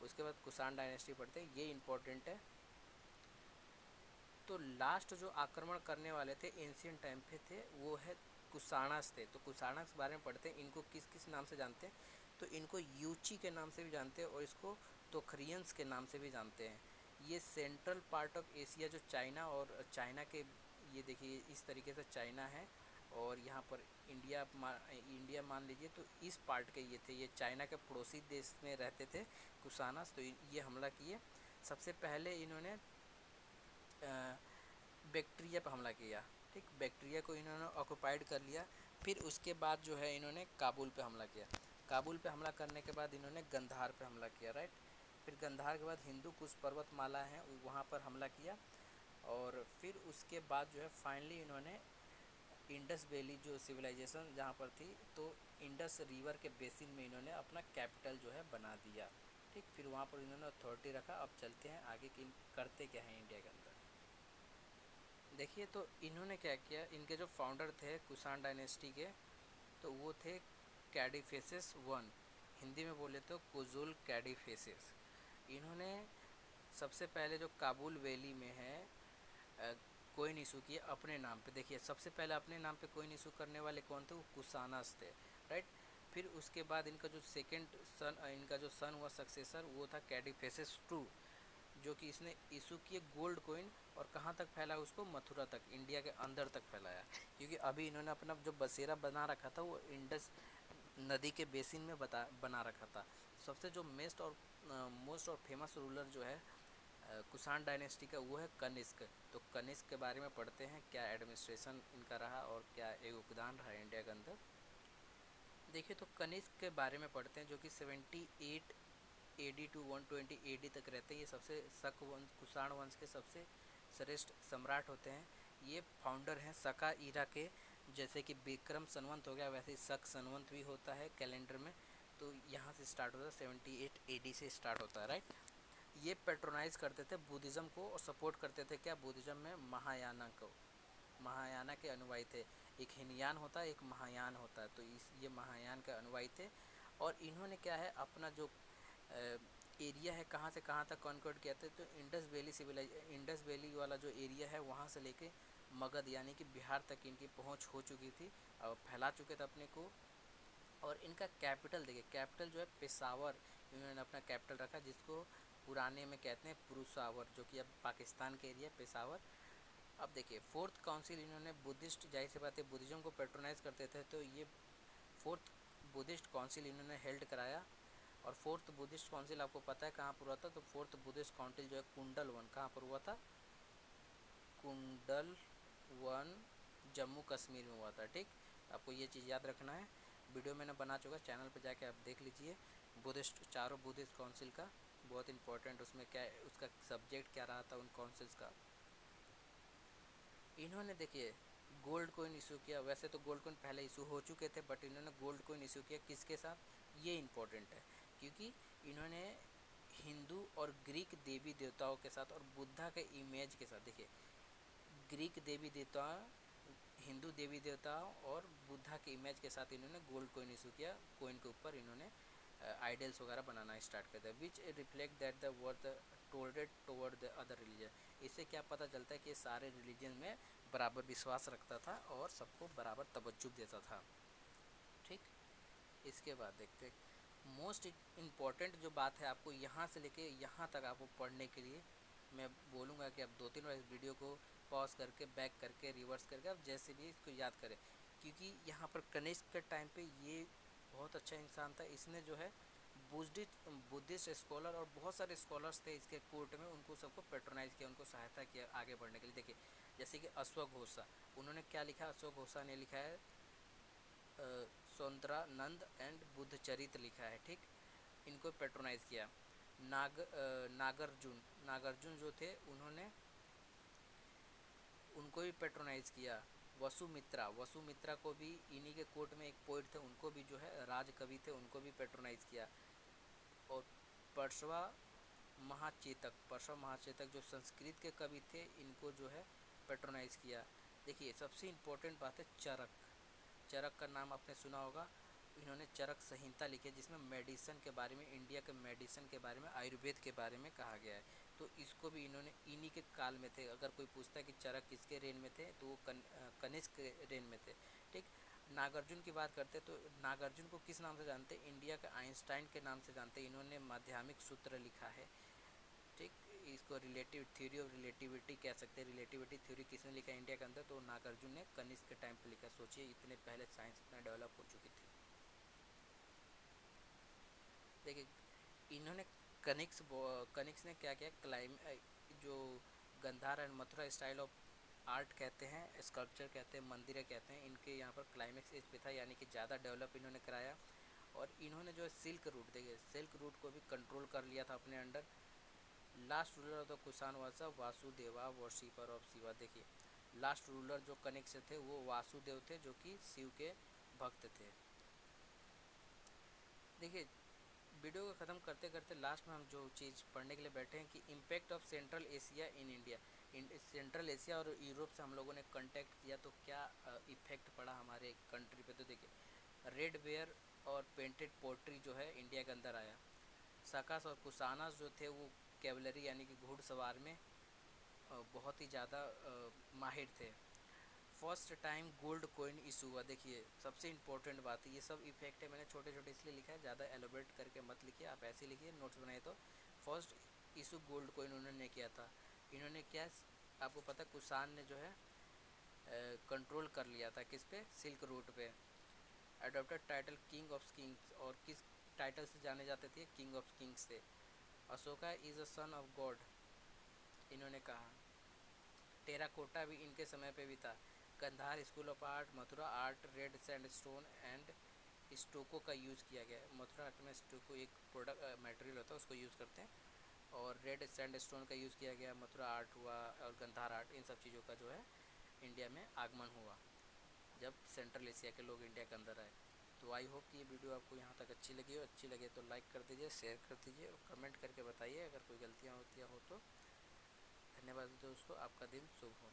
उसके बाद कुषाण डायनेस्टी पढ़ते हैं, ये इम्पोर्टेंट है। तो लास्ट जो आक्रमण करने वाले थे एंशियंट टाइम पे थे वो है कुषाणस थे। तो कुषाणस के बारे में पढ़ते हैं। इनको किस किस नाम से जानते हैं? तो इनको यूची के नाम से भी जानते हैं और इसको तोखरियंस के नाम से भी जानते हैं। ये सेंट्रल पार्ट ऑफ एशिया जो चाइना और चाइना के, ये देखिए इस तरीके से चाइना है और यहाँ पर इंडिया मान लीजिए, तो इस पार्ट के ये थे। ये चाइना के पड़ोसी देश में रहते थे कुषाणस। तो ये हमला किए। सबसे पहले इन्होंने बैक्टीरिया पर हमला किया। ठीक, बैक्टीरिया को इन्होंने ऑक्युपाइड कर लिया। फिर उसके बाद जो है इन्होंने काबुल पे हमला किया। काबुल पे हमला करने के बाद इन्होंने गंधार पे हमला किया, राइट। फिर गंधार के बाद हिंदू कुश पर्वतमाला है वहाँ पर हमला किया। और फिर उसके बाद जो है फाइनली इन्होंने इंडस वैली जो सिविलाइजेशन जहाँ पर थी, तो इंडस रिवर के बेसिन में इन्होंने अपना कैपिटल जो है बना दिया। ठीक, फिर वहाँ पर इन्होंने अथॉरिटी रखा। अब चलते हैं आगे कि करते क्या है इंडिया के अंदर। देखिए, तो इन्होंने क्या किया, इनके जो फाउंडर थे कुषाण डायनेस्टी के, तो वो थे कैडीफेसिस वन, हिंदी में बोले तो कुजुल कैडीफेसिस। इन्होंने सबसे पहले जो काबुल वैली में है कोइन इशू किए अपने नाम पे। देखिए, सबसे पहले अपने नाम पे कोइन इशू करने वाले कौन थे? वो कुशानस थे, राइट। फिर उसके बाद इनका जो इनका जो सन हुआ सक्सेसर, वो था कैडीफेसिस टू, जो कि इसने इशू किए गोल्ड कोइन। और कहाँ तक फैला उसको? मथुरा तक, इंडिया के अंदर तक फैलाया। क्योंकि अभी इन्होंने अपना जो बसेरा बना रखा था वो इंडस नदी के बेसिन में बना रखा था। सबसे जो मोस्ट और फेमस रूलर जो है कुषाण डायनेस्टी का, वो है कनिष्क। तो कनिष्क के बारे में पढ़ते हैं, क्या एडमिनिस्ट्रेशन इनका रहा और क्या योगदान रहा इंडिया के अंदर। देखिए, तो कनिष्क के बारे में पढ़ते हैं, जो कि 78 AD टू 120 AD तक रहते हैं। ये सबसे शक वंश, कुषाण वंश के सबसे श्रेष्ठ सम्राट होते हैं। ये फाउंडर हैं शका ईरा के। जैसे कि विक्रम संवत हो गया, वैसे ही शक संवत भी होता है कैलेंडर में। तो यहाँ से स्टार्ट होता है, 78 AD से स्टार्ट होता है, राइट। ये पेट्रोनाइज करते थे बुद्धिज़्म को और सपोर्ट करते थे क्या? बुद्धिज़्म में महायाना को। महायाना के अनुयायी थे। एक हिनयान होता है, एक महायान होता है। तो ये महायान के अनुयायी थे। और इन्होंने क्या है, अपना जो एरिया है कहाँ से कहाँ तक कॉन्क्वर्ट किया था? तो इंडस वैली वाला जो एरिया है वहाँ से लेके मगध यानी कि बिहार तक इनकी पहुँच हो चुकी थी। और फैला चुके थे अपने को। और इनका कैपिटल देखिए, कैपिटल जो है पेशावर इन्होंने अपना कैपिटल रखा, जिसको पुराने में कहते हैं पुरुषावर, जो कि अब पाकिस्तान के एरिया पेशावर। अब देखिए, फोर्थ काउंसिल इन्होंने बुद्धिस्ट, जाहिर सी बात है बुद्धिज़्म को पेट्रोनाइज करते थे, तो ये फोर्थ बुद्धिस्ट काउंसिल इन्होंने हेल्ड कराया। और फोर्थ बुद्धिस्ट काउंसिल आपको पता है कहाँ पर हुआ था? तो फोर्थ बुद्धिस्ट काउंसिल जो है कुंडल वन कहाँ पर हुआ था? कुंडल वन जम्मू कश्मीर में हुआ था। ठीक, आपको ये चीज़ याद रखना है। वीडियो मैंने बना चुका, चैनल पे जाके आप देख लीजिए। बुद्धिस्ट, चारों बुद्धिस्ट काउंसिल का बहुत इंपॉर्टेंट, उसमें क्या उसका सब्जेक्ट क्या रहा था उन काउंसिल्स का। इन्होंने देखिए गोल्ड कोइन इशू किया। वैसे तो गोल्ड कोइन पहले इशू हो चुके थे, बट इन्होंने गोल्ड कोइन इशू किया किसके साथ? ये इम्पोर्टेंट है, क्योंकि इन्होंने हिंदू और ग्रीक देवी देवताओं के साथ और बुद्धा के इमेज के साथ, देखिए ग्रीक देवी देवता, हिंदू देवी देवताओं और बुद्धा के इमेज के साथ इन्होंने गोल्ड कोइन इशू किया। कोइन के ऊपर इन्होंने आइडल्स वगैरह बनाना स्टार्ट कर दिया, which reflect that the worth tolerate toward the other religion. इससे क्या पता चलता है कि सारे रिलीजन में बराबर विश्वास रखता था और सबको बराबर तवज्जो देता था। ठीक, इसके बाद देखते मोस्ट इम्पॉर्टेंट जो बात है, आपको यहाँ से लेके यहाँ तक आपको पढ़ने के लिए मैं बोलूँगा कि आप 2-3 बार इस वीडियो को पॉज करके, बैक करके, रिवर्स करके आप जैसे भी इसको याद करें। क्योंकि यहाँ पर कनिष्क के टाइम पे ये बहुत अच्छा इंसान था। इसने जो है बुद्धिस्ट स्कॉलर और बहुत सारे स्कॉलर्स थे इसके कोर्ट में, उनको सबको पेट्रोनाइज किया, उनको सहायता किया आगे बढ़ने के लिए। देखिए, जैसे कि अश्वघोषा, उन्होंने क्या लिखा? अश्वघोषा ने लिखा है सौंदरानंद एंड बुद्धचरित लिखा है। ठीक, इनको पेट्रोनाइज किया। नागार्जुन जो थे उन्होंने उनको भी पेट्रोनाइज किया। वसुमित्रा को भी, इन्हीं के कोर्ट में एक पोइट थे, उनको भी जो है राज कवि थे, उनको भी पेट्रोनाइज किया। और परशवा महाचेतक जो संस्कृत के कवि थे, इनको जो है पेट्रोनाइज किया। देखिए, सबसे इम्पोर्टेंट बात है चरक। चरक का नाम आपने सुना होगा। इन्होंने चरक संहिता लिखी है जिसमें मेडिसिन के बारे में, इंडिया के मेडिसिन के बारे में, आयुर्वेद के बारे में कहा गया है। तो इसको भी इन्होंने इन्हीं के काल में थे। अगर कोई पूछता है कि चरक किसके रेन में थे तो वो कनिष्क के रेन में थे। ठीक। नागार्जुन की बात करते तो नागार्जुन को किस नाम से जानते हैं? इंडिया का आइंस्टाइन के नाम से जानते हैं। इन्होंने माध्यमिक सूत्र लिखा है। ठीक। इसको रिलेटिव थ्योरी ऑफ रिलेटिविटी कह सकते हैं। रिलेटिविटी थ्योरी किसने लिखा है इंडिया के अंदर? तो नागार्जुन ने कनिष्क के टाइम पे लिखा। सोचिए इतने पहले साइंस इतना डेवलप हो चुकी थी। देखिए इन्होंने कनिक्स ने क्या किया, जो Gandhara and Mathura style of art कहते हैं, स्कल्पचर कहते हैं, मंदिरें कहते हैं, इनके यहाँ पर क्लाइमेक्स एज पे था, यानी कि ज़्यादा डेवलप इन्होंने कराया। और इन्होंने जो है सिल्क रूट, देखिए सिल्क रूट को भी कंट्रोल कर लिया था अपने under. Last ruler of the Kushan was Vasudeva worshipper of Shiva. देखिए लास्ट रूलर जो कनिक्स थे वो वासुदेव थे, जो कि शिव के भक्त थे। देखिए वीडियो को ख़त्म करते करते लास्ट में हम जो चीज़ पढ़ने के लिए बैठे हैं कि impact of central Asia in India. Central Asia और यूरोप से हम लोगों ने कांटेक्ट किया तो क्या इफेक्ट पड़ा हमारे कंट्री पे? तो देखिए रेड बेयर और पेंटेड पोट्री जो है इंडिया के अंदर आया। साकास और कुसानास जो थे वो कैवलरी यानी कि घुड़सवार में बहुत ही ज़्यादा माहिर थे। First time gold coin issue हुआ। देखिए सबसे इंपॉर्टेंट बात है, ये सब इफेक्ट है, मैंने छोटे छोटे इसलिए लिखा है, ज़्यादा एलोबरेट करके मत लिखिए, आप ऐसे लिखिए नोट्स बनाए। तो फर्स्ट इशू गोल्ड कॉइन उन्होंने किया था। इन्होंने क्या, आपको पता है कुषाण ने जो है कंट्रोल कर लिया था किस पे? सिल्क रूट पे। Adopted title king of Kings, और किस टाइटल से जाने जाते थे? किंग ऑफ किंग्स से। Ashoka is a son of god इन्होंने कहा। टेराकोटा भी इनके समय पे भी था। Kandahar school of art, Mathura art, red sandstone and stucco का यूज़ किया गया है। मथुरा आर्ट में स्टोको एक प्रोडक्ट मटेरियल होता है, उसको यूज़ करते हैं। और रेड सैंडस्टोन का यूज़ किया गया। मथुरा आर्ट हुआ और गंधार आर्ट, इन सब चीज़ों का जो है इंडिया में आगमन हुआ जब सेंट्रल एशिया के लोग इंडिया के अंदर आए। तो आई होप कि ये वीडियो आपको यहाँ तक अच्छी लगी हो। अच्छी लगे तो लाइक कर दीजिए, शेयर कर दीजिए और कमेंट करके बताइए अगर कोई गलतियाँ होती हो तो। धन्यवाद दोस्तों, आपका दिन शुभ हो।